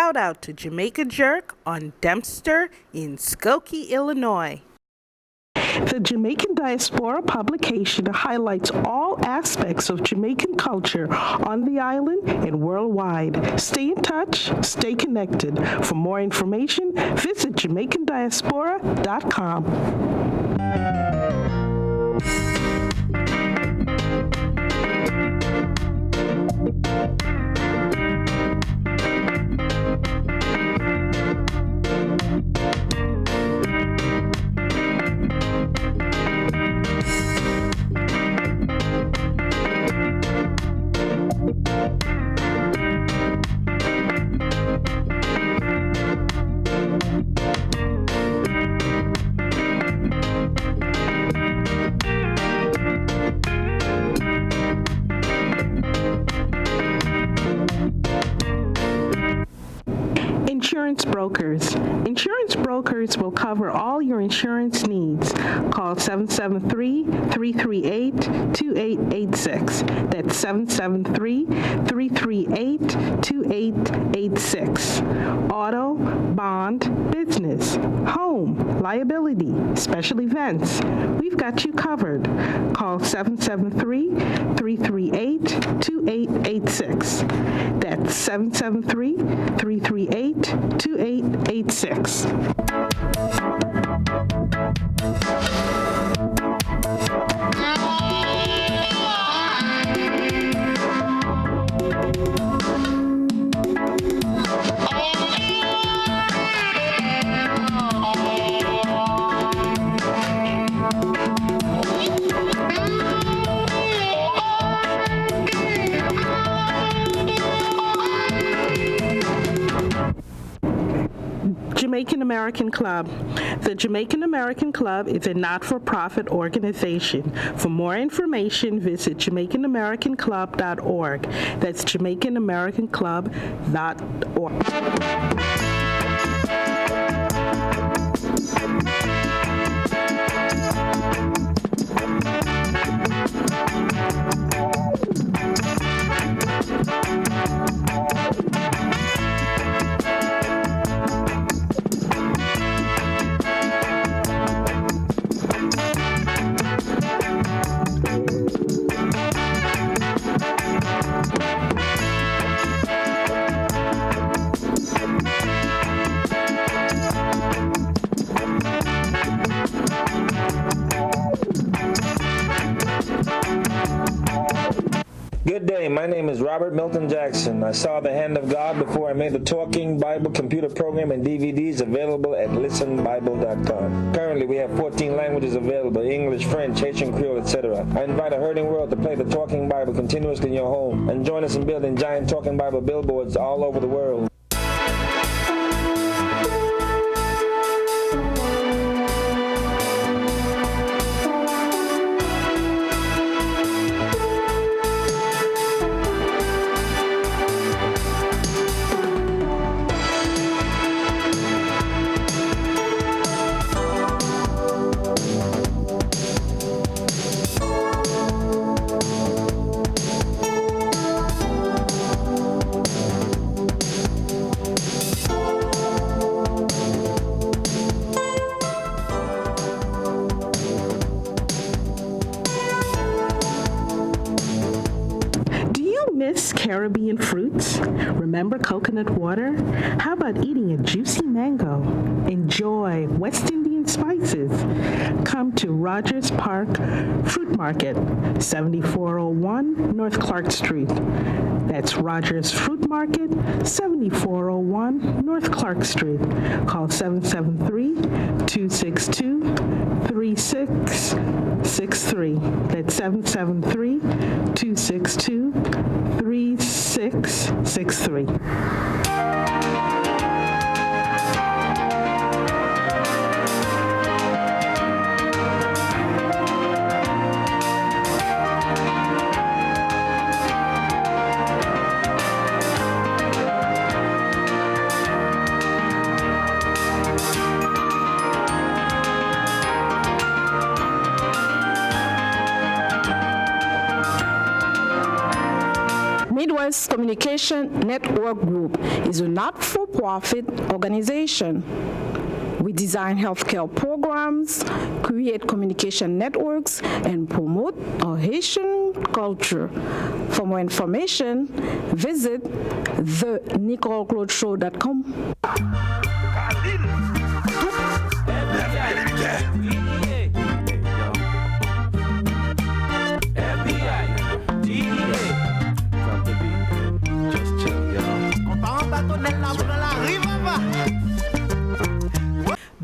shout out to Jamaica Jerk on Dempster in Skokie, Illinois. The Jamaican Diaspora publication highlights all aspects of Jamaican culture on the island and worldwide. Stay in touch, stay connected. For more information, visit JamaicanDiaspora.com. Insurance brokers. Insurance brokers will cover all your insurance needs. Call 773-338-2886. That's 773-338-2886. Auto, bond, business, home, liability, special events. We've got you covered. Call 773-338-2886. That's 773-338-2886. Jamaican American Club. The Jamaican American Club is a not-for-profit organization. For more information, visit JamaicanAmericanClub.org. That's JamaicanAmericanClub.org. Good day, my name is Robert Milton Jackson. I saw the hand of God before I made the Talking Bible computer program and DVDs available at listenbible.com. Currently, we have 14 languages available: English, French, Haitian Creole, etc. I invite a hurting world to play the Talking Bible continuously in your home and join us in building giant Talking Bible billboards all over the world. Caribbean fruits? Remember coconut water? How about eating a juicy mango? Enjoy West Indian spices. Come to Rogers Park Fruit Market, 7401 North Clark Street. That's Rogers Fruit Market, 7401 North Clark Street. Call 773-262-3663. That's 773-262-3663. Paula's Communication Network Group is a not-for-profit organization. We design healthcare programs, create communication networks, and promote our Haitian culture. For more information, visit thenicoleclotheshow.com.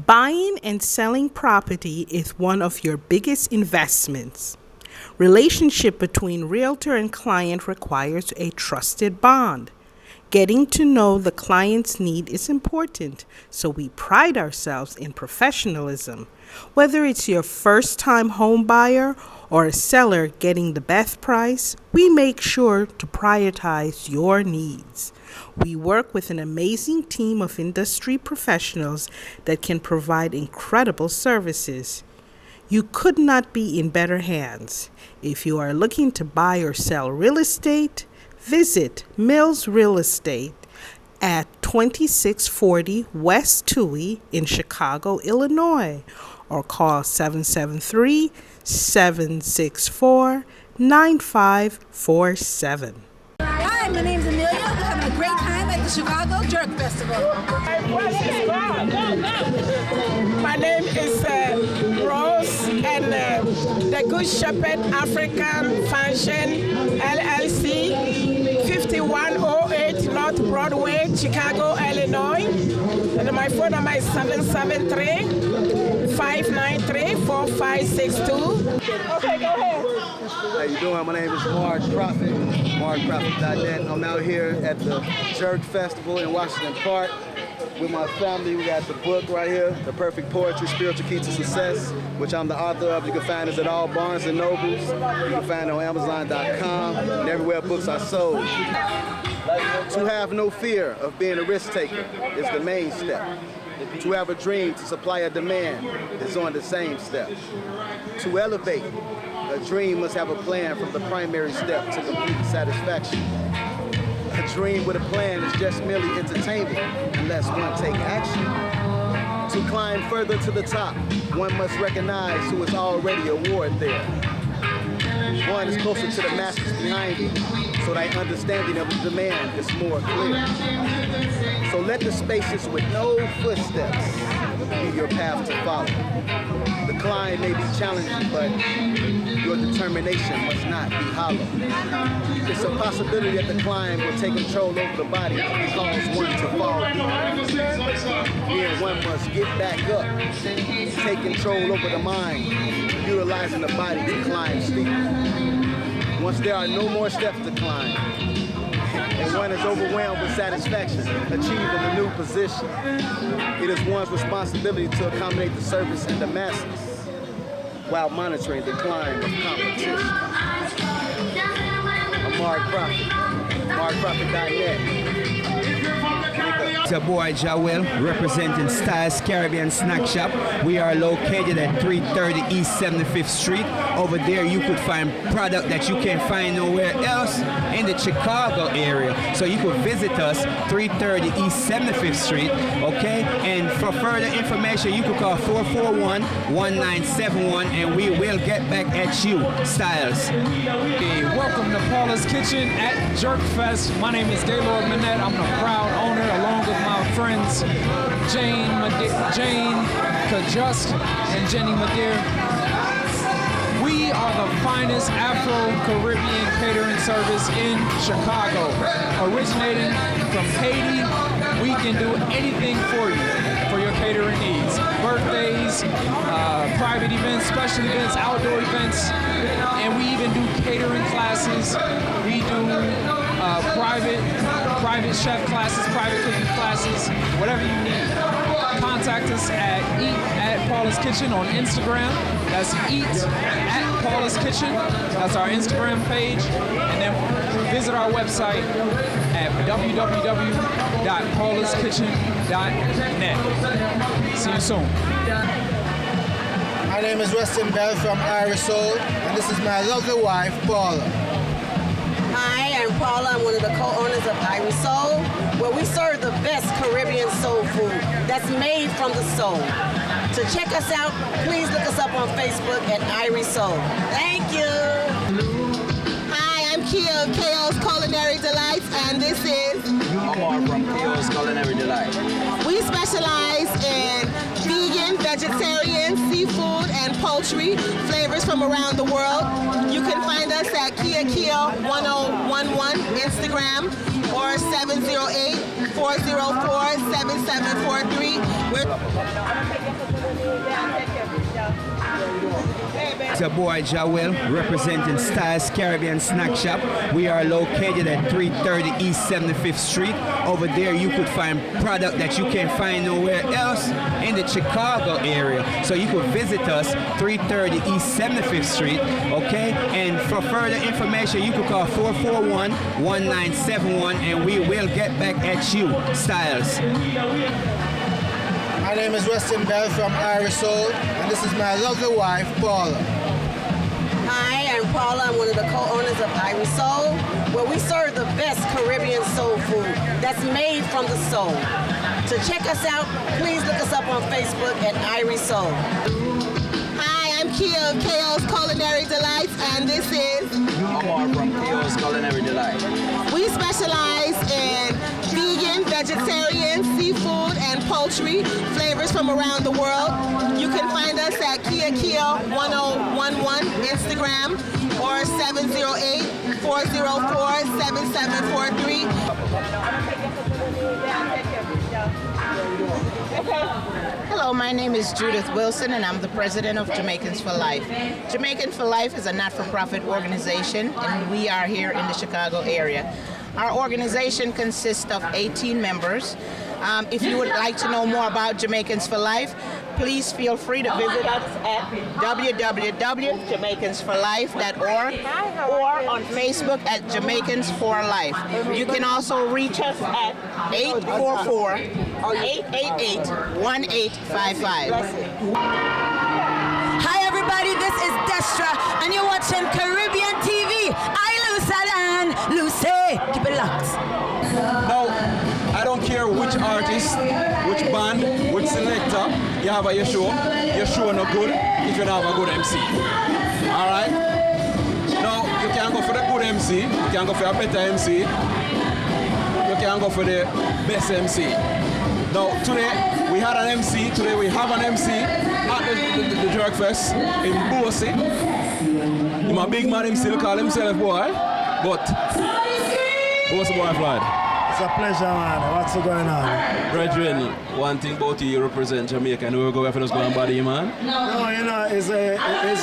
Buying and selling property is one of your biggest investments. Relationship between realtor and client requires a trusted bond. Getting to know the client's need is important, so we pride ourselves in professionalism. Whether it's your first-time home buyer or a seller getting the best price, we make sure to prioritize your needs. We work with an amazing team of industry professionals that can provide incredible services. You could not be in better hands. If you are looking to buy or sell real estate, visit Mills Real Estate at 2640 West Touhy in Chicago, Illinois, or call 773-764-9547. Hi, my name's Amelia. We're having a great time at the Chicago Jerk Festival. My name is Rose, and the Good Shepherd African Function, LLC, 5108 North Broadway, Chicago, Illinois. And my phone number is 773-593-4562. Okay, go ahead. How you doing? My name is Mark Prophet, markprophet.net. I'm out here at the Jerk Festival in Washington Park with my family. We got the book right here, The Perfect Poetry, Spiritual Key to Success, which I'm the author of. You can find us at all Barnes & Nobles. You can find it on Amazon.com and everywhere books are sold. To have no fear of being a risk taker is the main step. To have a dream to supply a demand is on the same step. To elevate, a dream must have a plan from the primary step to complete satisfaction. A dream with a plan is just merely entertainment unless one take action. To climb further to the top, one must recognize who is already award there. One is closer to the masters behind you, so that understanding of the demand is more clear. So let the spaces with no footsteps be your path to follow. The climb may be challenging, but your determination must not be hollow. It's a possibility that the climb will take control over the body and cause one to fall deep. Then one must get back up, take control over the mind, utilizing the body to climb steep. Once there are no more steps to climb, and one is overwhelmed with satisfaction, achieving a new position, it is one's responsibility to accommodate the service and the masses while monitoring the climb of competition. I'm Mark Prophet, markprophet.net. It's your boy Joel, representing Styles Caribbean Snack Shop. We are located at 330 East 75th Street. Over there you could find product that you can't find nowhere else in the Chicago area. So you could visit us 330 East 75th Street, okay? And for further information, you could call 441-1971 and we will get back at you, Styles. Hey, welcome to Paula's Kitchen at Jerk Fest. My name is Gaylord Manette. I'm the proud owner, along with my friends Jane Kajust and Jenny Madeir. We are the finest Afro-Caribbean catering service in Chicago. Originating from Haiti, we can do anything for you, for your catering needs. Birthdays, private events, special events, outdoor events, and we even do catering classes. We do private chef classes, private cooking classes, whatever you need. Contact us at Eat at Paula's Kitchen on Instagram. That's Eat at Paula's Kitchen. That's our Instagram page. And then visit our website at www.paulaskitchen.net. See you soon. My name is Weston Bell from Irish Soul, and this is my lovely wife, Paula. Hi, I'm Paula. I'm one of the co-owners of Irish Soul, where we serve the best Caribbean soul food that's made from the soul. To check us out, please look us up on Facebook at Irish Soul. Thank you. Hi, I'm Kia of KO's Culinary Delights, and this is Omar from KO's Culinary Delights. We specialize in vegan, vegetarian, seafood, and poultry flavors from around the world. You can find us at Kia1011 Instagram or 708-404-7743. It's your boy Jawel representing Styles Caribbean Snack Shop. We are located at 330 East 75th Street. Over there you could find product that you can't find nowhere else in the Chicago area. So you could visit us 330 East 75th Street, okay? And for further information you could call 441-1971 and we will get back at you, Styles. My name is Weston Bell from Irish Soul, and this is my lovely wife, Paula. Hi, I'm Paula. I'm one of the co-owners of Irish Soul, where we serve the best Caribbean soul food that's made from the soul. To check us out, please look us up on Facebook at Irish Soul. Hi, I'm Kia of KO's Culinary Delights, and this is Omar from KO's Culinary Delights. We specialize in vegan, vegetarian, seafood, and poultry flavors from around the world. You can find us at Kia1011 Instagram or 708-404-7743. Hello, my name is Judith Wilson and I'm the president of Jamaicans for Life. Jamaicans for Life is a not-for-profit organization and we are here in the Chicago area. Our organization consists of 18 members. If you would like to know more about Jamaicans for Life, please feel free to visit us at www.jamaicansforlife.org or on Facebook at Jamaicans for Life. You can also reach us at 844-888-1855. Hi everybody, this is Destra and you're watching Caribbean TV. I Lucy and Lucy. Keep it locked. Now, I don't care which artist, which band, which selector you have at your show no good if you don't have a good MC. Alright? Now, you can go for the good MC, you can go for a better MC, you can go for the best MC. Now, today we had an MC, today we have an MC at the Jerk Fest in Boise. He's a big man, him still call himself boy, but what's the boy flight? It's a pleasure, man. What's going on? Brethren, one thing about you represent Jamaica, and we're going to go and body, man. No, you know, it's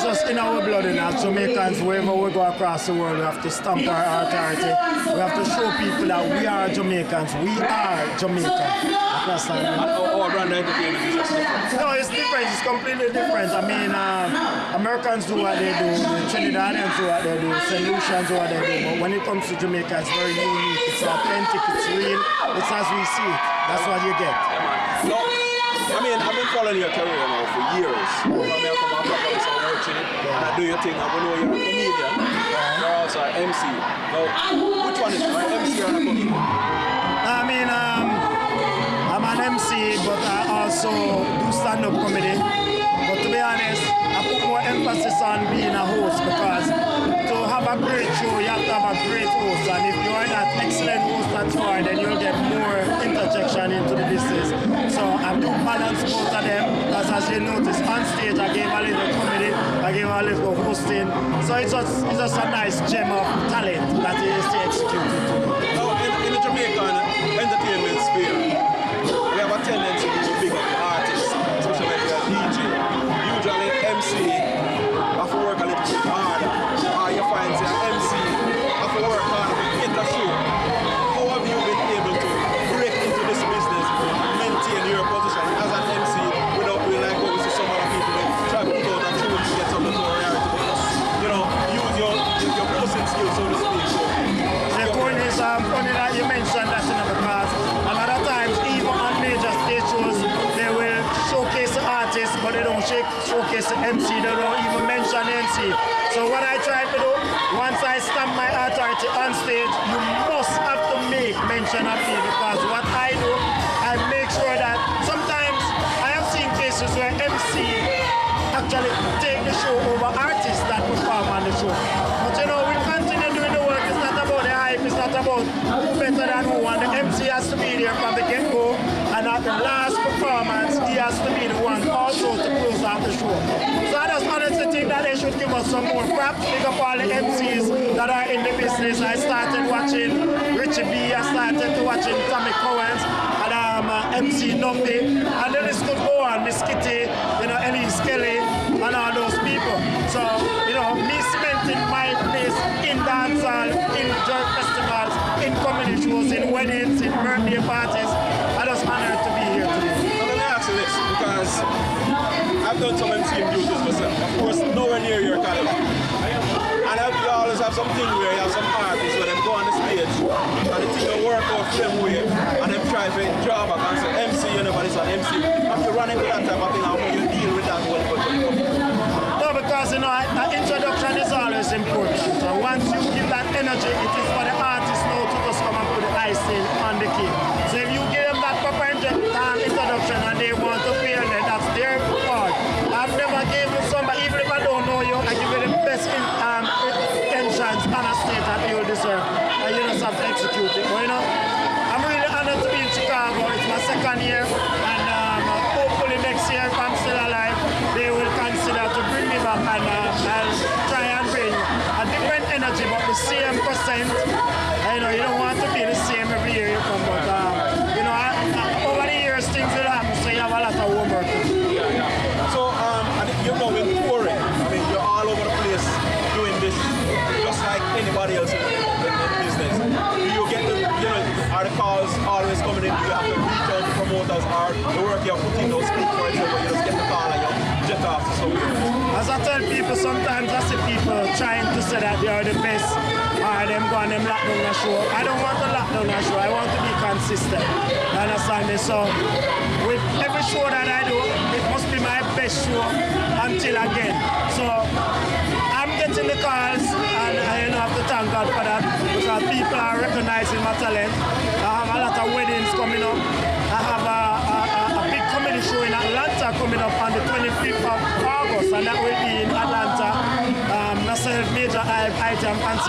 just in our blood, you know. Jamaicans, wherever we go across the world, we have to stamp our authority. We have to show people that we are Jamaicans. We are Jamaican. That's like our brand entertainment is just different. No, it's different. It's completely different. I mean, Americans do what they do, the Trinidadians do what they do, St. Lucians do what they do. But when it comes to Jamaica, it's very unique. It's authentic. It's real. It's as we see it. That's what you get. No, I mean, I've been following your career now for years. I mean, I come out from this and watching it, and I do your thing. I know you're a comedian. You're also an MC. Now, which one is it? An MC or a comedian? I mean, I'm an MC, but I also do stand-up comedy. But to be honest, I put more emphasis on being a host because to have a great show, you have to have a great host. And if you are not excellent host at all, then you'll get more interjection into the business. So I do balance both of them. As you notice, on stage I gave a little comedy, I gave a little hosting. So it's just a nice gem of talent that is executed. Now, in the Jamaican entertainment sphere, we have a tendency to big up artists, especially if you're a DJ. Usually MC have to work a little bit harder. Or you find say an MC have to work harder to get a show. How have you been able to break into this business and maintain your position as an MC without being like what we see some other people that try to put out a tune to get some notoriety, but just, you know, use your posing skills, so to speak. The point is funny that you mentioned that, you know, because a lot of times, even on major stage shows, they will showcase the artist, but they don't showcase the MC. They don't even mention the MC. So what I try to do once I stamp my authority on stage, you must have to make mention of me, because what I do, I make sure that sometimes I have seen cases where MC actually take the show over artists that perform on the show. But you know, we continue doing the work. It's not about the hype, it's not about who better than who, and the MC has to be there from the get-go, and at the last performance, he has to be the one also to close out the show. So I just honestly think that they should give us some more props. Pick up all the MCs that are in the business. I started watching Richie B, I started to watching Tommy Cowens, and MC Nuffy, and then this could go on, Miss Kitty, you know, Elise Kelly, and all those people. So, you know, me cementing my place in dancehall, in jerk festivals, in comedy shows, in weddings, in birthday parties. I'm just honored to be here today. So let me ask you this, because I've done some MC duties myself. Of course, nowhere near your caliber. And you always have something where you have some artists when they go on the stage and the thing will work out them way and them try to draw back and say MC, you know, but it's an MC. Have you run into that type of thing, how you deal with that when you No, because you know, an introduction is always important. So once you give that energy, it is for the artist now to just come and put the icing on the cake. So if you give them that proper introduction and they want to feel that that's their part. I've never given somebody, even if I don't know you, I give you the best entrance on a stage that you deserve. And you just have to execute it. But you know, I'm really honored to be in Chicago. It's my second year, and hopefully next year, if I'm still alive, they will consider to bring me back, and I'll try and bring a different energy, but the same percent. You know, you don't want to be the same every year you come, but you know, over the years things will happen, so you have a lot of homework to do. So, I think you've now been touring. I mean, you're all over the place doing this, just like anybody else in business. Do you get the, you know, are the calls always coming in? Do you have to reach out to promoters, or the work you're putting those speak for example, you just get the call and you jet off to somewhere? As I tell people, sometimes I see people trying to say that they are the best, or them go and them lock down the show. I don't want to lock down the show, I want to be consistent. You understand me? So, with every show that I do, it must be my best show until again. So, I'm getting the calls, and I have to thank God for that, because people are recognizing my talent. I have a lot of weddings coming up. I have a big comedy show in Atlanta coming up on the 25th of August, and that will be in Atlanta. Myself, Major Item, and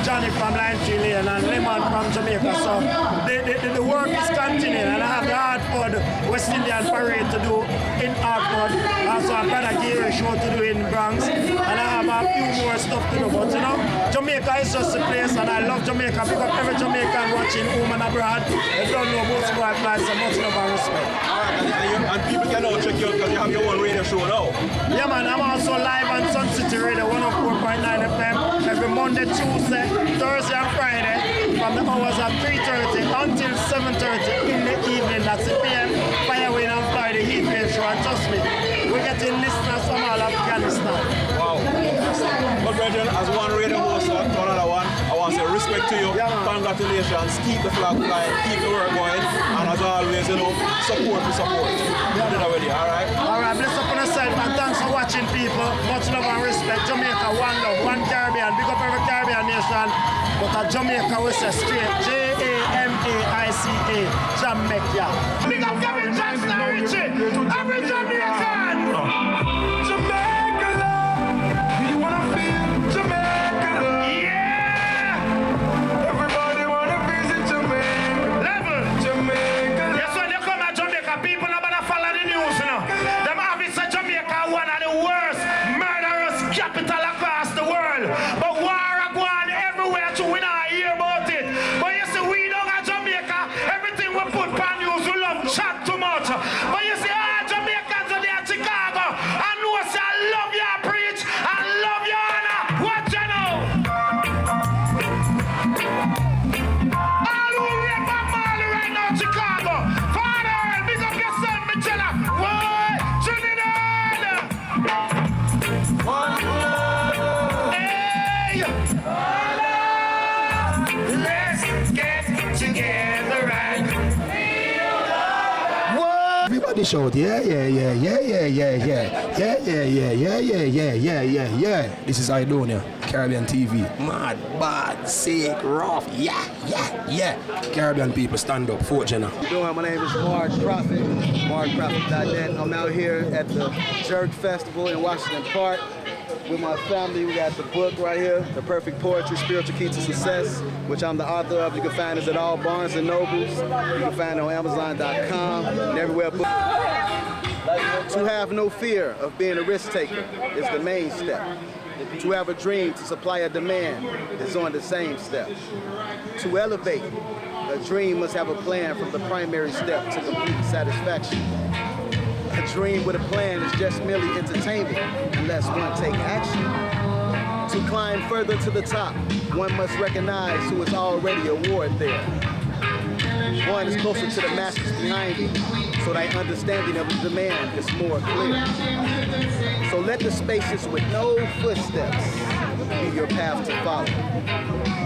Johnny from Line 3 Lane, and Lemon from Jamaica. So the work is continuing, and I have the Hartford West Indian Parade to do in Hartford. Also, I've got a Gary show to do in Bronx, and I have a few more stuff to do. But you know, Jamaica is just a place, and I love Jamaica. Pick up every Jamaican watching home and abroad. They don't know most of our flights, so much love and respect. And people can now check you out because you have your own radio show now. Yeah, man, I'm also live on Sun City Radio 104.9 FM every Monday, Tuesday, Thursday, and Friday from the hours of 3:30 until 7:30 in the evening. That's the PM, Firewind and Friday Heat Wave Show. And trust me, we're getting listeners from all Afghanistan. Wow. But brethren, as one radio host to another one, I want to say respect to you. Yeah, congratulations. Keep the flag flying, keep the work going, and as always, you know, support for support. You did already, alright? Alright, bless up on yourself, and thanks for watching, people. Much love and respect. Jamaica, one love, one Caribbean. Big up every Caribbean nation. But at Jamaica, we say straight. Jamaica. Jamaica. Big up Kevin Jackson and Richie. Every Jamaican. Jamaica love. You wanna feel Jamaica love? Yeah. Everybody wanna visit Jamaica. Level. Jamaica. Yes, when you come at Jamaica, people are gonna follow the news, you know. Them obviously Jamaica one of the worst murderous capital across the world. But war are going everywhere to we not hear about it. But you see, we don't at Jamaica, everything we put on news, we love chat too much. But you see, Jamaicans are there, Chicago. I know, say, I love your preach, I love your honor. What you know? All who rape and Marley right now, Chicago. Father, big up yourself, me tell her. Why? Trinidad. One love. Hey. One love. Let's get together and feel love. What? Everybody shout, yeah. This is Idonia. Caribbean TV. Mad, bad, sick, rough, yeah. Caribbean people stand up, Fort Jenna. How you doing? My name is Mark Prophet, markprophet.net. I'm out here at the Jerk Festival in Washington Park with my family. We got the book right here, The Perfect Poetry, Spiritual Key to Success, which I'm the author of. You can find us at all Barnes & Nobles. You can find it on Amazon.com and everywhere. To have no fear of being a risk taker is the main step. To have a dream to supply a demand is on the same step. To elevate, a dream must have a plan from the primary step to complete satisfaction. A dream with a plan is just merely entertainment unless one take action. To climb further to the top, one must recognize who is already awarded there. One is closer to the masters behind you, so that understanding of the demand is more clear. So let the spaces with no footsteps be your path to follow.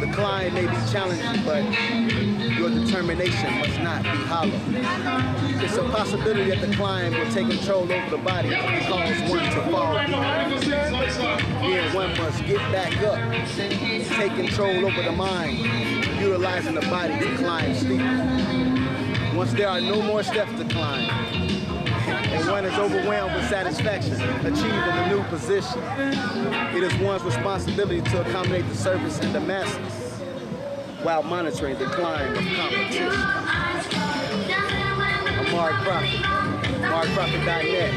The climb may be challenging, but your determination must not be hollow. It's a possibility that the climb will take control over the body and cause one to fall deep. Then one must get back up, take control over the mind, utilizing the body to climb steeper. Once there are no more steps to climb, and one is overwhelmed with satisfaction, achieving a new position, it is one's responsibility to accommodate the service and the masses while monitoring the climb of competition. I'm Mark Prophet, markprophet.net.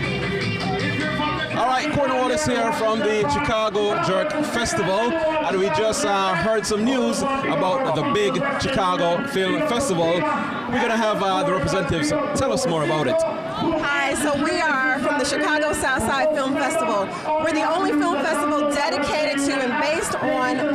All right, Cornwallis here from the Chicago Jerk Festival, and we just heard some news about the big Chicago Film Festival. We're going to have the representatives tell us more about it. Hi, so we are from the Chicago Southside Film Festival. We're the only film festival dedicated to and based in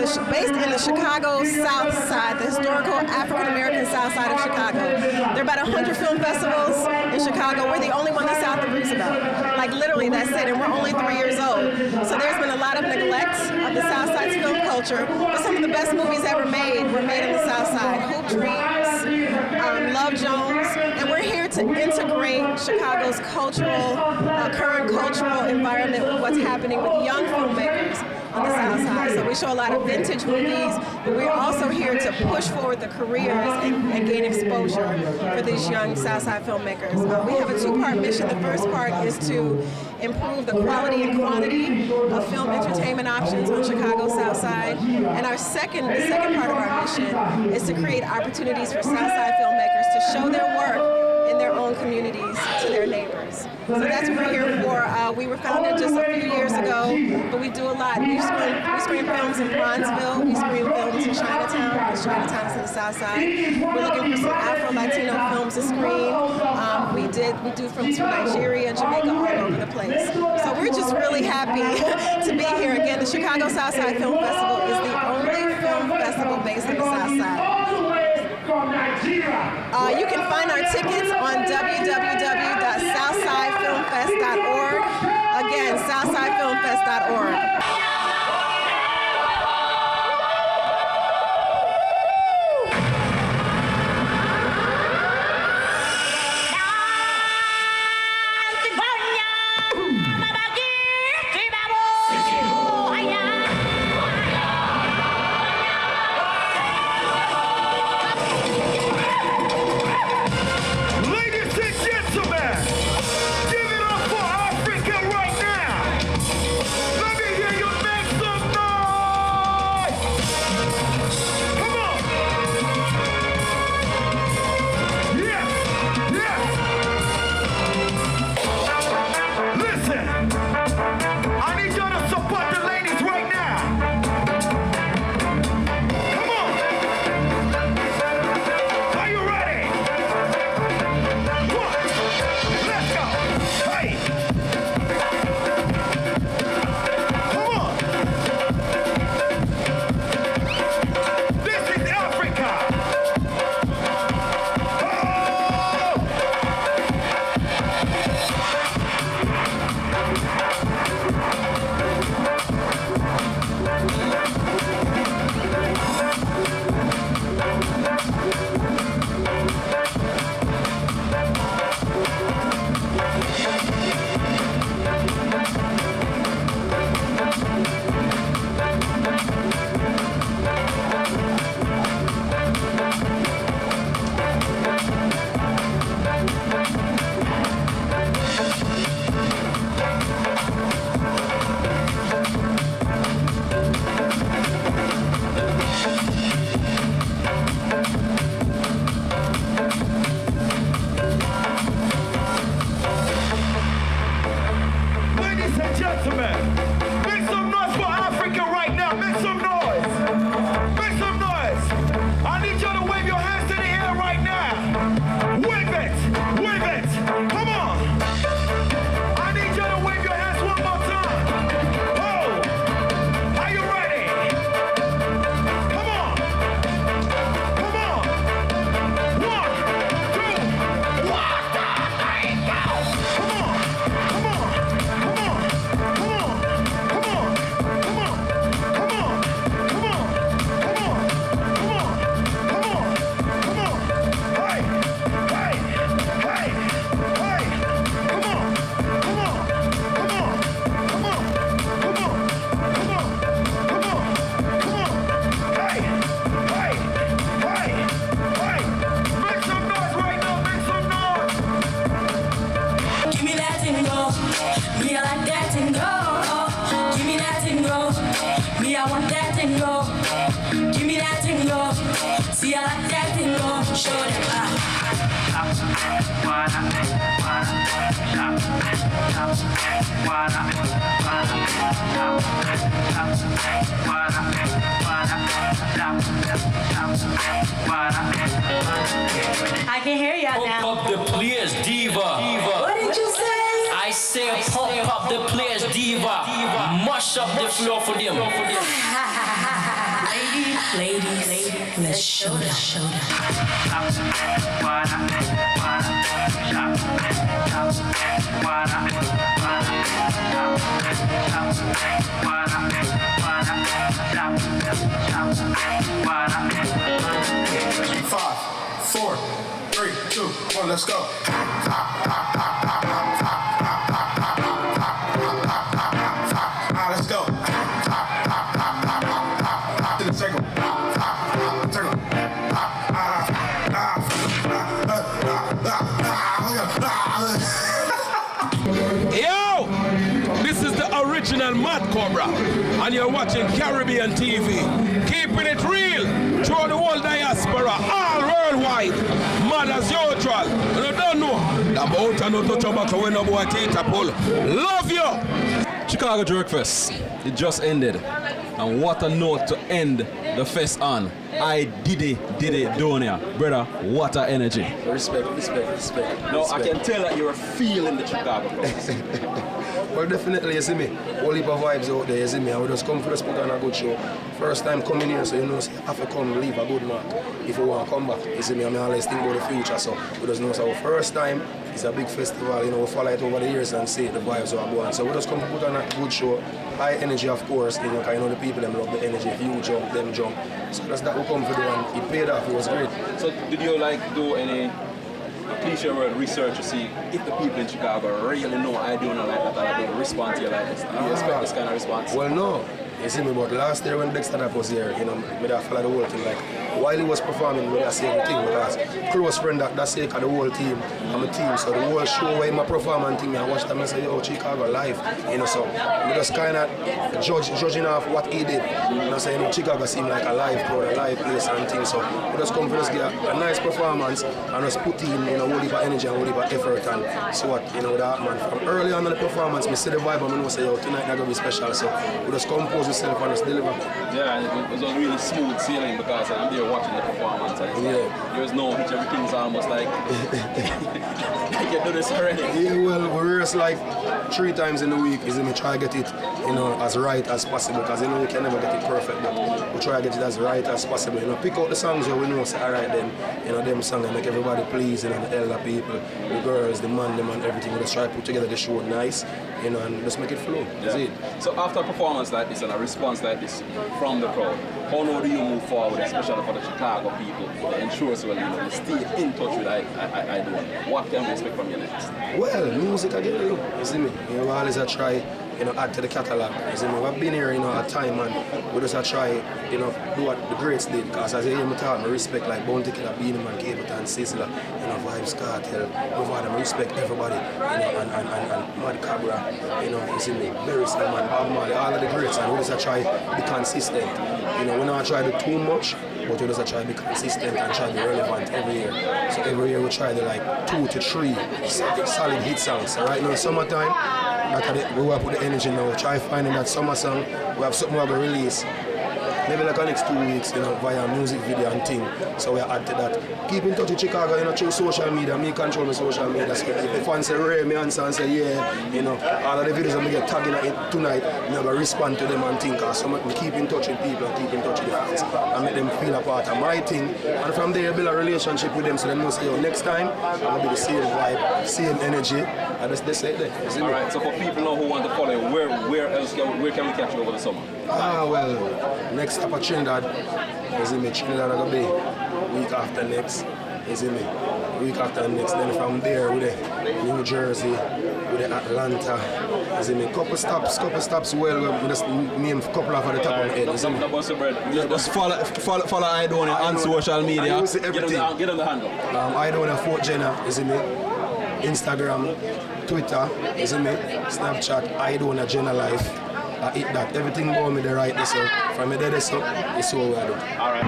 the Chicago South Side, the historical African American South Side of Chicago. There are about 100 film festivals in Chicago. We're the only one that's south of Roosevelt. Like literally, that's it, and we're only 3 years old. So there's been a lot of neglect of the South Side's film culture, but some of the best movies ever made were made in the South Side. Hoop Dreams, Love Jones, and we're here to integrate Chicago's current cultural environment with what's happening with young filmmakers on the South Side. So we show a lot of vintage movies, but we're also here to push forward the careers and gain exposure for these young South Side filmmakers. We have a two-part mission. The first part is to improve the quality and quantity of film entertainment options on Chicago's South Side. And the second part of our mission is to create opportunities for South Side filmmakers to show their work in their own communities to their neighbors. So that's what we're here for. We were founded just a few years ago, but we do a lot. We screen films in Bronzeville, we screen films in Chinatown, because Chinatown's in the South Side. We're looking for some Afro-Latino films to screen. We do films from Nigeria, Jamaica, all over the place. So we're just really happy to be here. Again, the Chicago Southside Film Festival is the only film festival based in the South Side. You can find our tickets on www.southsidefilmfest.org. Again, southsidefilmfest.org. Give it up for Africa right now. Let me hear you gentlemen, make some noise for Africa right now. Make some noise. Make some noise. I need you to wave your hands to the air right now. Wave it. Wave it. Come on. I need you to wave your hands one more time. Oh, are you ready? Come on. Come on. 1, 2, 1. Come on. Come on. Come on. Come on. Come on. Come on. Come on. Come on. Come on. Come on. Come on. Come on. Hey. Hey. Hey. Hey. Come on. Come on. Come on. Come on. Come on. Come on. Come on. Come on. Hey. Hey. Hey. Hey. Make some noise right now. Make some noise. Give me that tingo, me I like that tingo. Give me that tingo, me I want that tingo. Give me that tingo, see I like that tingo. Show them I can hear y'all now. Pump up the players, diva. What did you say? I say pump up the players, diva. Mash up the floor for them. Ladies, let's show them. Five, 4, 3, 2, 1, let's go. Let's go. To the circle. Circle. Yo! This is the original Mad Cobra, and you're watching Caribbean TV. Keeping it real through the whole diaspora, all worldwide. Mad as usual. And I don't know. About and not touch back when no boy take a pull. Love you! Chicago Jerk Fest, it just ended. And what a note to end the fest on. I did it, Donia. Brother, what a energy. Respect. No, I can tell that you're feeling the Chicago fest. Well, definitely, you see me. Whole heap of vibes out there, you see me. I would just come for the put on a good show. First time coming here, so you know, so you have to come leave a good mark. If you want to come back, you see me, I always think about the future. So we just know, so first time, it's a big festival, you know, we follow it over the years and see the vibes are going. So we just come to put on a good show. High energy, of course, you know, because you know the people, them love the energy. If you jump, them jump. So that's that we come for do, and it paid off, it was great. So did you do any cliche word research to see if the people in Chicago really know I do not like that, I do respond to you like this? Do you expect this kind of response? Well, no. You see me, but last year when Dexter was here, you know, me that follow the whole thing. Like, while he was performing, we say everything because close friend that sake of the whole team, I'm a team. So the whole show where my performance thing, I watched them and say, yo, Chicago live. You know, so we just kind of judging off what he did. You know, saying, you know, Chicago seemed like a live crowd, a live place and things. So we just come for us get a nice performance and just put in, you know, whole heap of energy and whole heap of effort and so what, you know, that man. From early on in the performance, me see the vibe and I know say, yo, tonight not gonna be special. So we just compose yourself and just deliver. Yeah, and it was a really smooth sailing because I'm there watching the performance. And there's no hitch, everything's almost like you do this already. Yeah, well, we rehearse like 3 times in a week. Is me try to get it, you know, as right as possible because you know we can never get it perfect, but we try to get it as right as possible. You know, pick out the songs where we know say alright then, you know, them songs that make everybody please, you know, the elder people, the girls, the man, everything. We just try to put together the show nice, you know, and just make it flow. That's it. So after a performance like this and a response like this from the crowd, how now do you move forward, especially for the Chicago people, to ensure so you know, stay in touch with I do? What can we expect from you next? Well, music again, look, you see me. You know, always I try, you know, add to the catalog. You see me, we've been here, you know, a time and we just try, you know, do what the greats did. Because as I hear me talk, I respect like Bounty Killer, Beanie Man, Capleton, Sizzla, you know, Vibes Cartel, over them, I respect everybody, you know, and Mad Cabra, you know, you see me, Barry Salman, Bob Marley, all of the greats, and we just try to be consistent. You know, we not try to do too much, but we just try to be consistent and try to be relevant every year. So every year we try to like 2 to 3 solid hit songs. So right now, summertime, we will put the energy now. Try finding that summer song. We have something we're going to release. Maybe like the next 2 weeks, via music video and thing. So we add to that. Keep in touch with Chicago, through social media. Me control my social media. So if the fans say Ray, me answer and say yeah, all of the videos that me get tagged in tonight, me have to respond to them and think. So me keep in touch with people and keep in touch with the fans and make them feel a part of my thing. And from there, build a relationship with them so they know say, next time, I'm going to be the same vibe, same energy. And they say it there. All right, so for people now who want to follow you, where can we catch you over the summer? Well, next up at Trinidad, Trinidad I go be week after next, week after next. Then from there with the New Jersey, with the Atlanta, couple stops well, we just name a couple of the top of the head, Just follow Idonia on social media. Get on the handle. Idonia Fort Jenna, Instagram, Twitter, Snapchat, Idonia Jenna Life. I eat that. Everything about me the right this up. From me there this up, it's all we are doing. All right.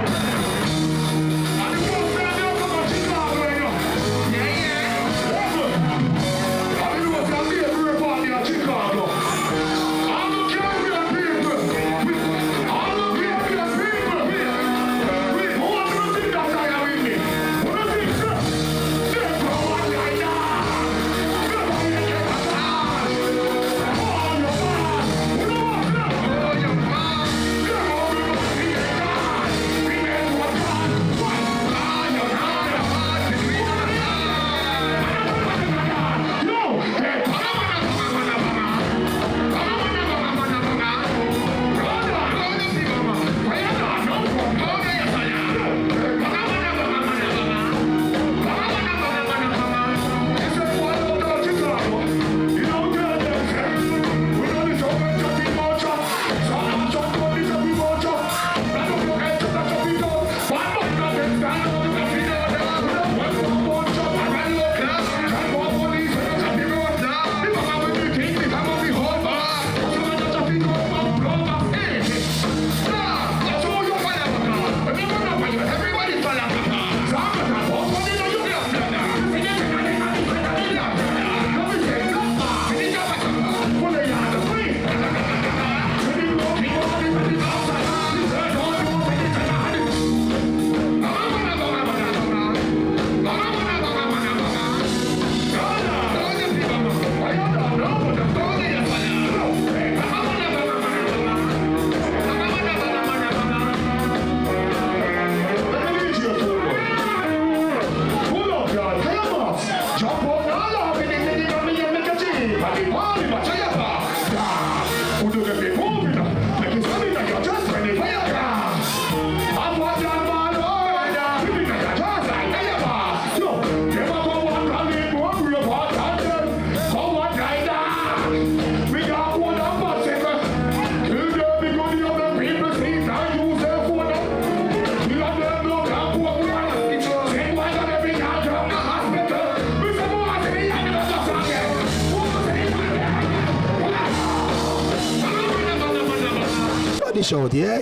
Shout, yeah.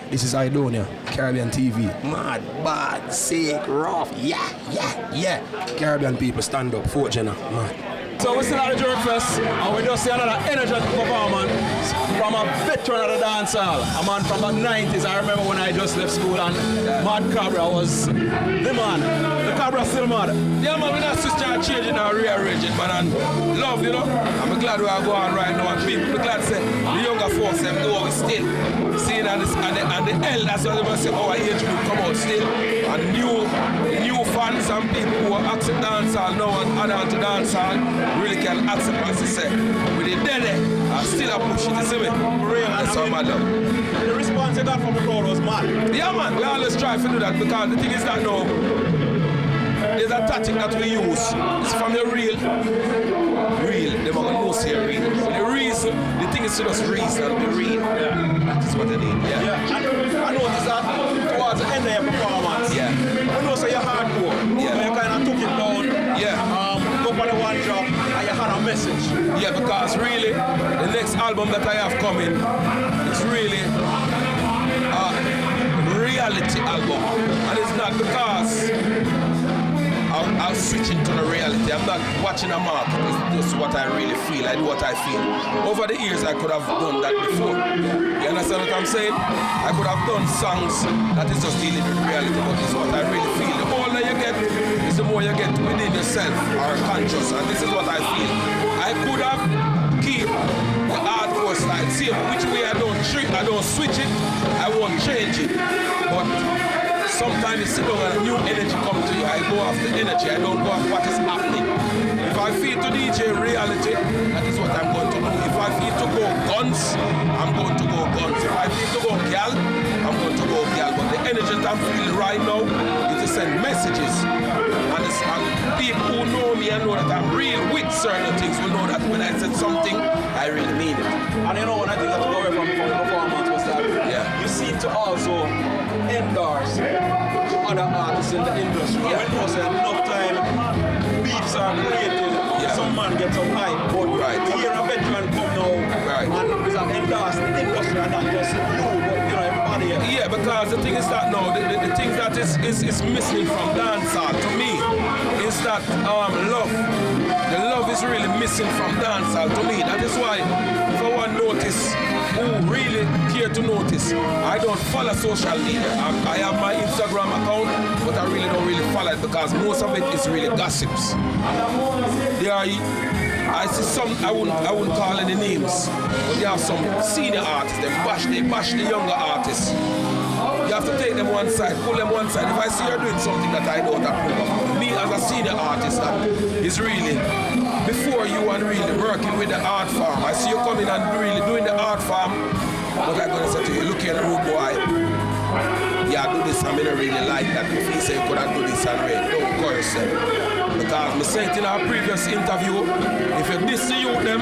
This is Idonia, Caribbean TV. Mad, bad, sick, rough, yeah. Caribbean people stand up, Fort Jenna, mad. So we're still at the Jerk Fest, and we just see another energetic performance from a veteran of the dance hall. A man from the 90s. I remember when I just left school and Mad Cabra was the man. The Cabra still mad. Yeah, man, we're not just changing our rearranging, but love, I'm glad we are going right now, and people, I'm glad to say the younger folks, them know we still seeing and the L, that's what they must say, our age group come out still, and new fans and people who accept dancehall now and add on to dancehall really can accept what they say. With the dead, I still a push it, you see me? That's how I love. The response you got from the crowd was mad. Yeah, man, we always try to do that because the thing is that now, there's a tactic that we use. It's from the real. They're going to know say real. So the reason, the thing is to just reason and be real. That is what they need. Yeah. I noticed that towards the end of your performance. Yeah. We know so you're hardcore. Yeah. You kind of took it down. Yeah. Go for the one drop and you had a message. Yeah, because really, the next album that I have coming is really a reality album. And it's not because I'll switch into the reality. I'm not watching a market. It's just what I really feel. I do what I feel. Over the years, I could have done that before. You understand what I'm saying? I could have done songs that is just dealing with reality, but it's what I really feel. The older you get, is the more you get within yourself or conscious, and this is what I feel. I could have keep the hardcore style. See, which way I don't switch it, I won't change it. But sometimes you sit down and a new energy comes to you. I go off the energy, I don't go off what is happening. If I feel to DJ reality, that is what I'm going to do. If I feel to go guns, I'm going to go guns. If I feel to go gal, I'm going to go gal. But the energy that I'm feeling right now is to send messages. And people who know me and know that I'm real with certain things will know that when I said something, I really mean it. And you know, when I think that to go away from the performance was that you seem to also endorse other artists in the industry. When you say enough time, beats are created, some man gets up hype, but to hear a veteran come now and endorse the industry and not just you, but you know, everybody else. Yeah, because the thing is that now, the thing that is missing from dancehall to me is that love. The love is really missing from dancehall to me. That is why if I want to notice who really care to notice, I don't follow social media. I have my Instagram account, but I really don't follow it because most of it is really gossips. I see some, I wouldn't call any names, but you have some senior artists, they bash the younger artists. You have to take them one side, pull them one side. If I see you're doing something that I don't approve of, me as a senior artist that is really before you and really working with the art form, I see you coming and really doing the art form, but I'm going to say to you, look here, rude boy, yeah, do this, I don't really like that. If he say you could do this and read, don't curse them. Because I said in our previous interview, if you diss the youth them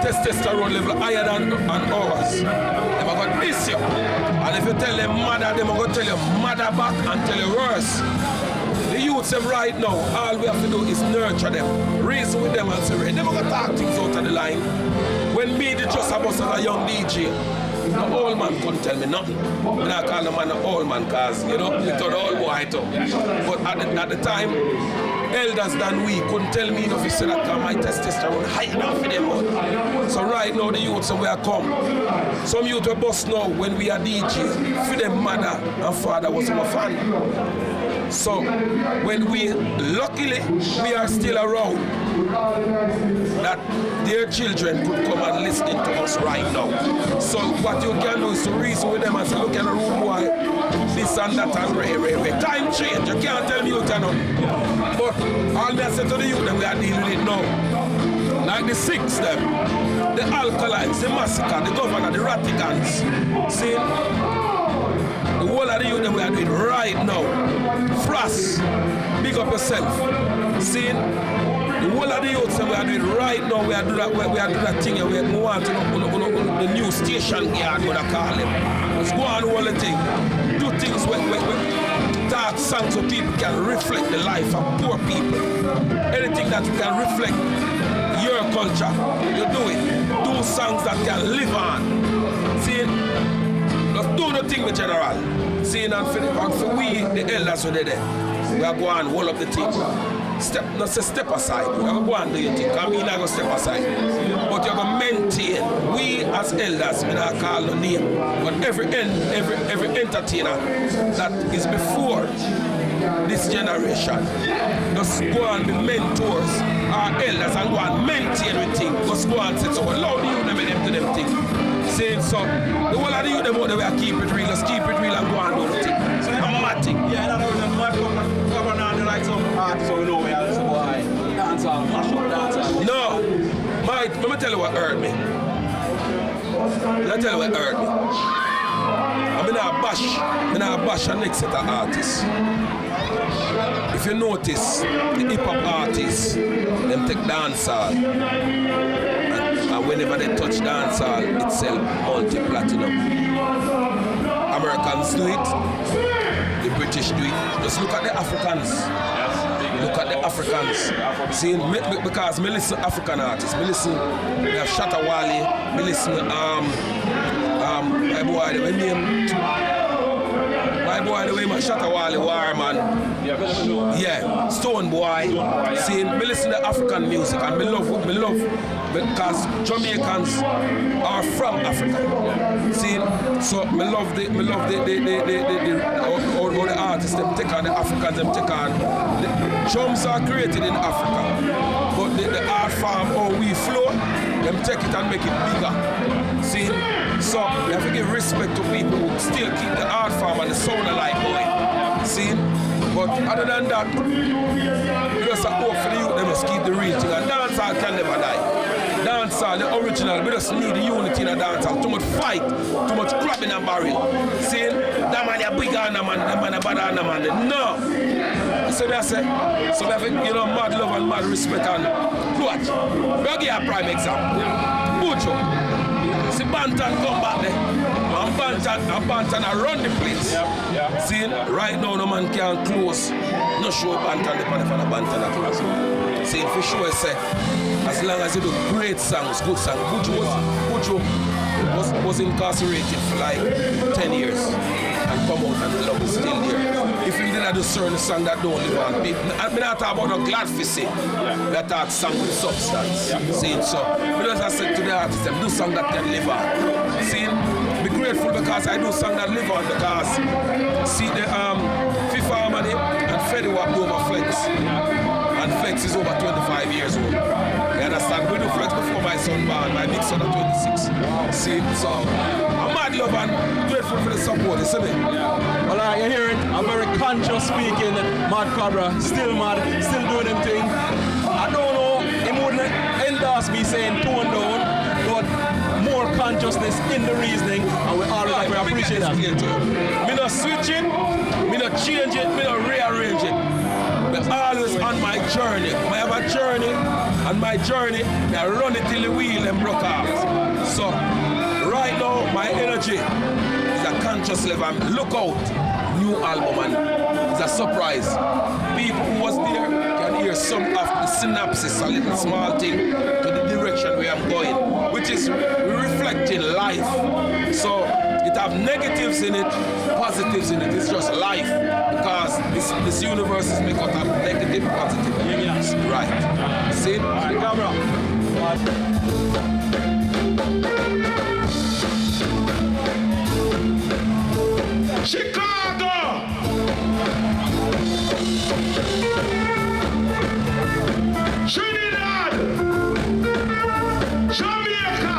testosterone level higher than ours, they're going to diss you. And if you tell them mother, they're going to tell you mother back and tell you worse. The youths them right now, all we have to do is nurture them, reason with them and say, they're going to talk things out of the line. When me, the just about as a young DJ, the old man couldn't tell me nothing. And I call the man an old man because, you know, he told the old boy too. But at the time, elders than we couldn't tell me enough. He said that my testosterone high enough for them. So right now the youths where I come. Some youth were bust now when we are DJ. For them mother and father was our fan. So when we, luckily, we are still around, that their children could come and listen to us right now. So what you can do is to reason with them and say, look at the room boy, this and that and ray. Time change, you can't tell me you cannot. But all me I say to the youth, we are dealing with it now. Like the Sikhs them, the Alkalites, the Massacre, the Governor, the Raticans. See? The whole of the youth that we are doing right now. Frost, big up yourself. See? The whole of the youth that we are doing right now, we are doing that thing we want to the new station yard, what I call them. Let's go on all the thing. Do things where dark songs so people can reflect the life of poor people. Anything that can reflect your culture, you do it. Do songs that can live on. See? Just do the thing with general. Seeing and for we, the elders who are there, we are going to hold up the thing. Step aside. We are going to do your thing. I mean, I go step aside. But you're going to maintain. We as elders, we not call no name. But every entertainer that is before this generation, just go and be mentors, our elders, and go and maintain everything. Just go and say, so allow the youth them and them to them thing. Saying so, the whole of the youth them out there, keep it real, just keep it real and go and do the thing. So I'm matting. Yeah, in other words, I'm not coming on like some artists, so we know we are just boy. Dance on, mash up, dance on. No, mate, let me tell you what hurt me. Let me tell you what hurt me. I'm not bash a next set of artists. If you notice, the hip-hop artists, them take dancehall. And whenever they touch dancehall, it sells multi-platinum. Americans do it, the British do it. Just look at the Africans. Look at the Africans. See, because me listen to African artists. Me listen, we have Shatta Wale, me listen, my boy, the way my shot a Wally War, man. Yeah, Stone Boy. See, me listen to African music and me love because Jamaicans are from Africa. See, so me love the artists them take on, the Africans them take on. The drums are created in Africa, but the art form how we flow, them take it and make it bigger. See, so you have to give respect to people who still keep the art form and the sound alive, boy. See, but other than that, just a hope for the youth, they must keep the real thing. And dancehall can never die. Dancehall, the original, we just need the unity in a dancehall. Too much fight, too much grabbing and barrel. See, that man is bigger than that man, that man is better than that man. No. So I say, so we have, mad love and mad respect and watch. We'll give you a prime example. Bucho. See Bantan come back there. And Bantan around the place. See, right now no man can close. No show Bantan the Bantan at close. See, for sure say, as long as you do great songs, good songs. Bucho was incarcerated for like 10 years and come out and the love is still there. If you didn't do certain song that don't live on people, I'm not talking about no glad for say, that talk song with substance. See, so, because I said to the artists, do song that can live on. See, be grateful because I do song that live on because, see the FIFA Harmony and Freddy Wap do over Flex. And Flex is over 25 years old. You understand? We do Flex before my son born, my big son at 26. See, so I'm mad love and grateful for the support, you see me? Well, you hear it, I'm very conscious speaking, Mad Cobra, still mad, still doing them thing. I don't know, he wouldn't endorse me saying tone down, but more consciousness in the reasoning, and we always like to appreciate that. Me not switch it, me not change it, me not rearrange it. But always on my journey. I have a journey, and my journey, I run it till the wheel and broke off. So, right now, my energy is a conscious level. Look out, new album, and it's a surprise. People who was there can hear some of the synopsis, a little small thing, to the direction where I'm going, which is reflecting life. So, it have negatives in it, positives in it. It's just life because this universe is made out of negative, positive. Yes. Right. See? Camera. Chicago! Trinidad! Jamaica!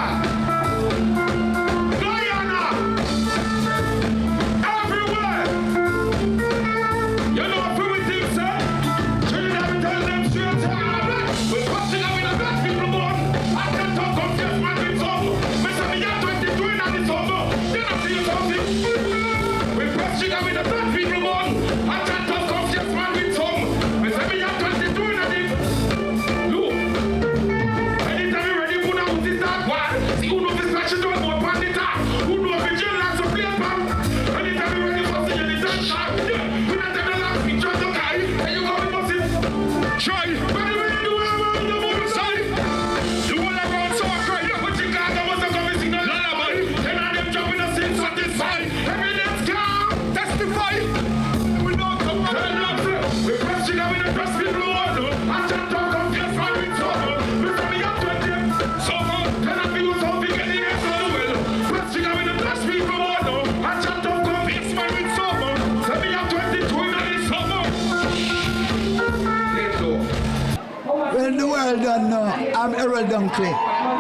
Don't know. I'm Errol Dunkley,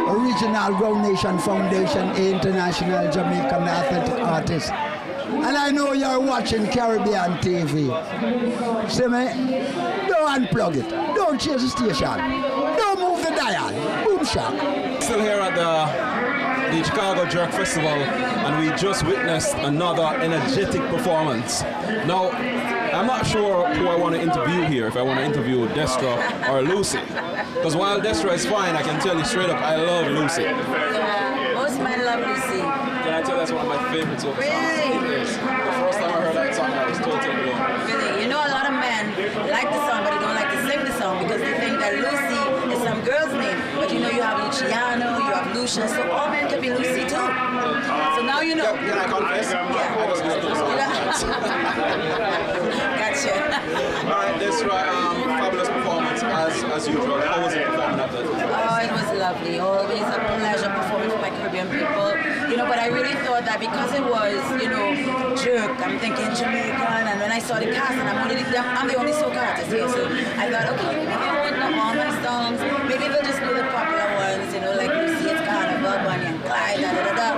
Original Ground Nation Foundation, International Jamaican Athletic Artist. And I know you're watching Caribbean TV. See me? Don't unplug it. Don't change the station. Don't move the dial. Boom shock. Still here at the Chicago Jerk Festival, and we just witnessed another energetic performance. Now, I'm not sure who I want to interview here, if I want to interview Destra or Lucy. Because while Destra is fine, I can tell you straight up, I love Lucy. Yeah, most men love Lucy. Can I tell you that's one of my favorite songs? Really? Yes. The first time I heard that song, I was totally blown. Really? You know, a lot of men like the song, but they don't like to sing the song because they think that Lucy is some girl's name. But you know, you have Luciano, you have Lucia, so all men can be Lucy too. So now you know. Can I confess? Yeah. I just love the song. Gotcha. All right, that's right. Fabulous performance as usual. How was it performing at that? Oh, it was lovely. Always a pleasure performing for my Caribbean people. You know, but I really thought that because it was, you know, jerk, I'm thinking Jamaican, and when I saw the cast, and I'm the only soca artist here, so I thought, okay, maybe I wouldn't know all my songs. Maybe they'll just know the popular ones, you know, like Lucy, It's Carnival, Bonnie and Clyde, da.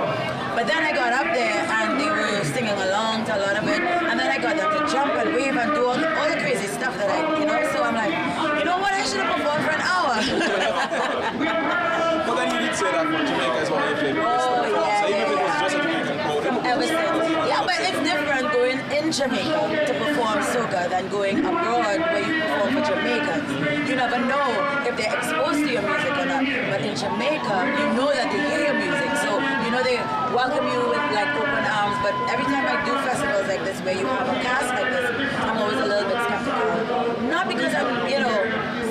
But then I got up there and they were singing along to a lot of it, and then I got them to jump and wave and do all the crazy stuff that you know, so I'm like, you know what, I should have performed for an hour. But then you did say that Jamaica is one of your favorite places to perform. So even if it was just a Jamaican crowd, Ever since. Yeah, but it's different going in Jamaica to perform soca than going abroad where you perform for Jamaicans. You never know if they're exposed to your music or not. But in Jamaica, you know that they hear your music. So, you know, they welcome you with like open arms. But every time I do festivals like this where you have a cast like this, I'm always a little bit skeptical. Not because I'm, you know,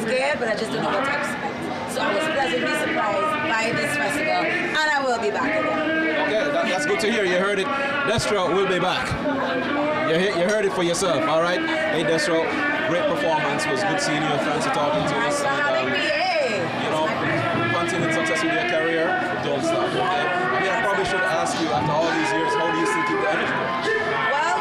scared, but I just don't know what to expect. So I was pleasantly surprised by this festival, and I will be back again. Okay, that's good to hear. You heard it. Destro will be back. You heard it for yourself, all right? Hey, Destro, great performance. It was good seeing you and Francie talking to us. And, you know, continued success with your career. Don't stop, okay? I mean, I probably should ask you, after all these years, how do you still keep the energy going? Well,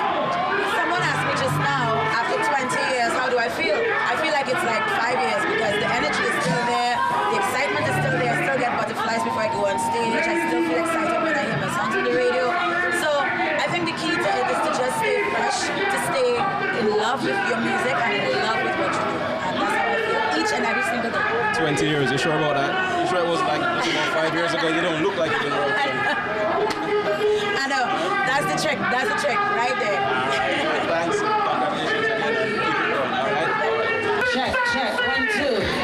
someone asked me just now, after 20 years, how do I feel? I feel like it's like 5 years because the energy is still there. The excitement is still there. I still get butterflies before I go on stage. I still feel excited when I hear my songs on the radio. So I think the key to it is to just stay fresh, to stay in love with your music and in love with what you do. And that's how I feel each and every single day. 20 years, you sure about that? You sure it was like about 5 years ago? You don't look like you've been around. I know. That's the trick. That's the trick right there. Thanks. Congratulations. And keep it going, all right? Check, 1, 2.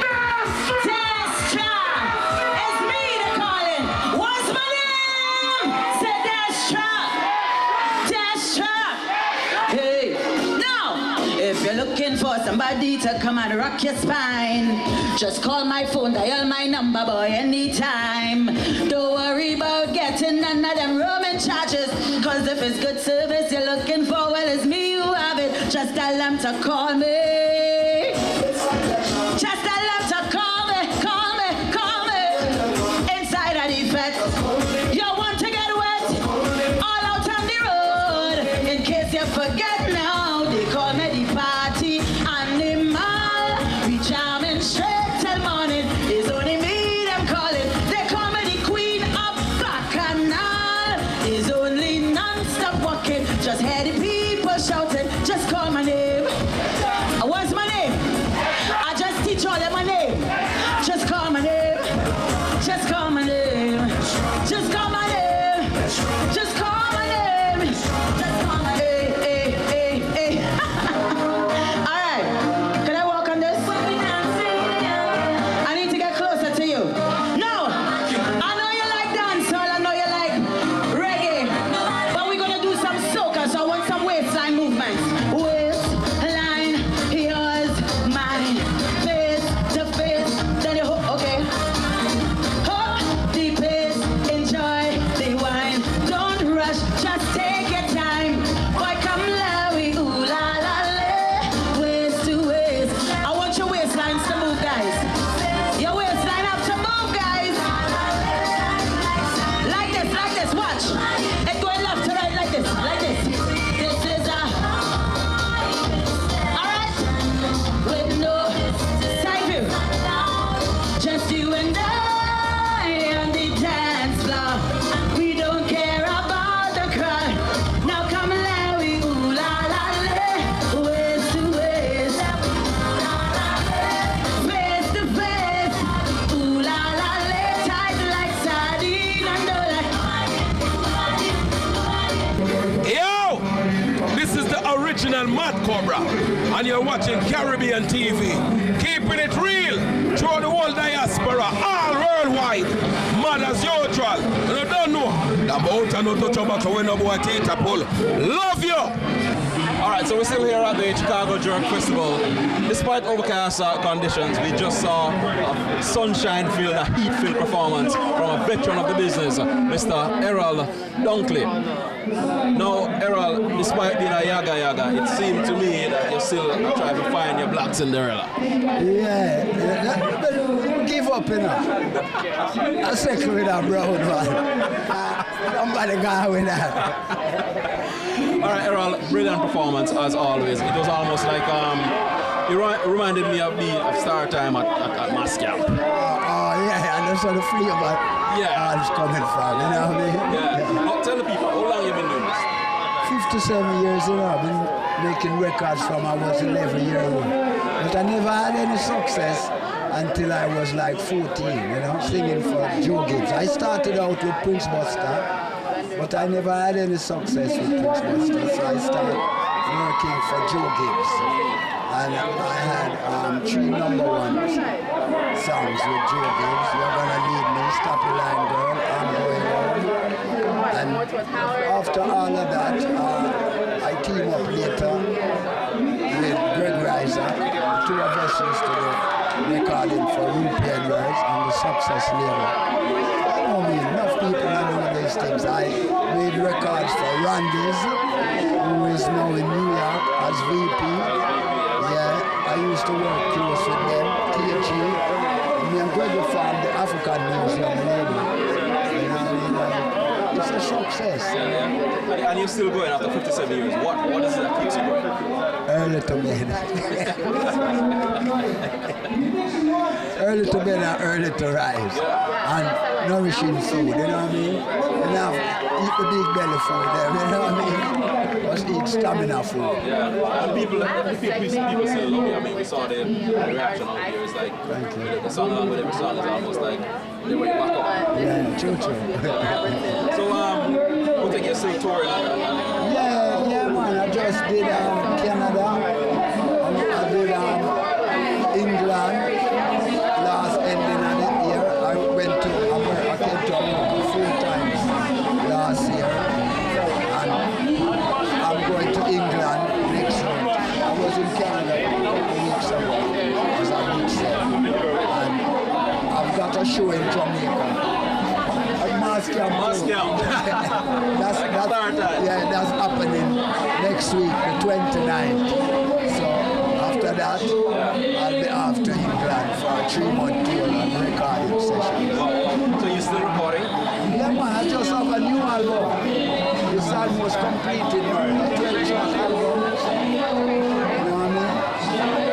Looking for somebody to come and rock your spine, just call my phone, dial my number, boy, anytime. Don't worry about getting none of them roaming charges, cause if it's good service you're looking for, well, it's me who have it. Just tell them to call me. Just tell them to call me. Inside of the fete, you want to get wet, all out on the road. In case you forget now, they call me the party animal. We jamming straight till morning. It's only me them calling. They call me the queen of Bacchanal. It's only non-stop walking. Just hear the people shouting. Just call my name. What's my name? I just teach all them my name. Just call my name. Just call my name. Just call my name. Just call my name. Just call my name. And you're watching Caribbean TV, keeping it real through the whole diaspora, all worldwide. Mad as usual. You don't know. The boat and no touch about when no boy take a pull. Love you. All right, so we're still here at the Chicago Jerk Festival. Despite overcast conditions, we just saw a sunshine-filled, a heat-filled performance from a veteran of the business, Mr. Errol Dunkley. Now, Errol, despite being a yaga, it seemed to me that you're still trying to find your Black Cinderella. Yeah, but give up enough. I second with that brown one. Somebody go with that. All right, Errol, brilliant performance as always. It was almost like you reminded me of Star Time at Moscow. Oh yeah, and that's where the flavor is coming from. You know what I mean? Yeah. Oh, tell the people, how long you been doing this? 57 years, you know. I've been making records from I was 11 years old, but I never had any success until I was like 14. You know, singing for Joe Gibbs. I started out with Prince Buster. But I never had any success with Prince Buster, so I started working for Joe Gibbs. And I had 3 number 1 songs with Joe Gibbs. You're Gonna Lead Me, Stop Your Line Girl, I'm Going Home. And after all of that, I teamed up later with Greg Reiser. The 2 of us used to do recording for Rupi and Rise and the Success label. Enough people know these things. I made records for Randy's, who is now in New York as VP. Yeah, I used to work close with them, TG. Me and Greg formed the African Museum label. You know what I mean? It's a success. And you're still going after 57 years. What is it that keeps you going? Early to bed. Early to bed and early to rise. And nourishing food, you know what I mean? Enough, eat the big belly food there, you know what I mean? Just eat stamina food. Yeah, and people still love you. I mean, we saw the reaction on here. It's like, the song along with every song is almost like they were back up. Yeah, true. So, what think you're still touring? Yeah, man, I just did Canada, I did England, last ending of the year. I went to America, I came to America 4 times last year, and I'm going to England next month. I was in Canada a couple weeks ago, as I did say, and I've got a show in Jamaica. At Moscow. that's happening next week, the 29th. So after that, I'll be off to England for a 3-month tour and recording session. So you're still recording? Yeah, man, I just have a new album. It's almost completed now. A 12-track album. You know what I mean?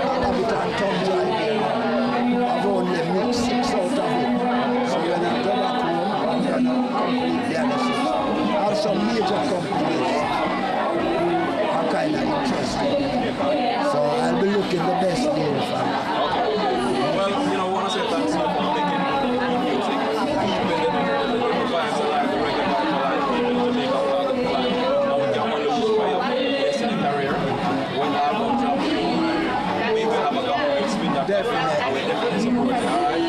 I'll have it on Tom Drive. I've only mixed 6 out of it. So when I go back home, I'm going to complete the other 6. I have some major companies who are kind of interested. So I'll be looking the best deal for me. Well, you know, I want to say thanks to you for making music, keeping the vibes alive, the reggae vibes alive, keeping Jamaica flag alive. Now we can only wish for your best in the career. When the album drops, we will have a government spin that definitely. And we definitely support you, alright?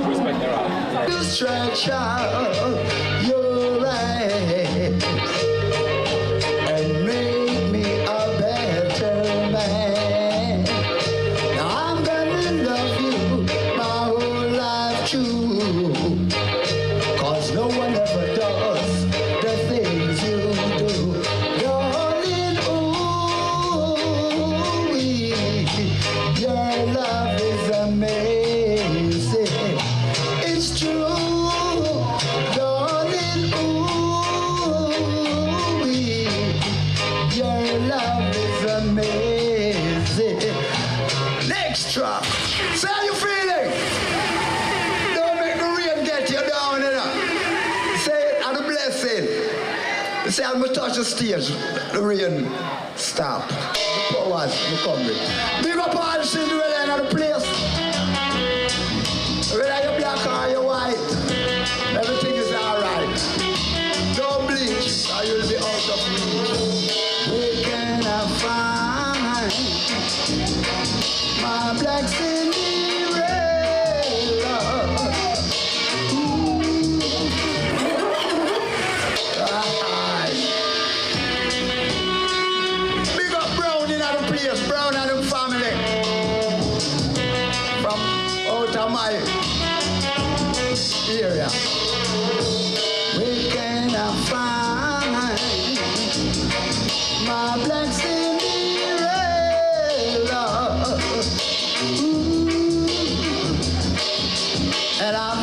Respect your art. You stretch out your eyes and make me a better man. Now I'm gonna love you my whole life too, 'cause no one ever does the things you do. Darling, ooh, your love is amazing. It's true, darling, ooh, your love is amazing. Next track, say how you feeling? Don't make the rain get you down, you know. Say it and a blessing. Say I'm gonna touch the stage, the rain stop. The powers will come with. Big up all the Cinderella in the place. Whether you're black or you're white, everything is alright. Don't bleach or you'll be out of reach. Where can I find my black Cinderella? Ooh. of my area. Where can I find my black Cinderella? Ooh. And I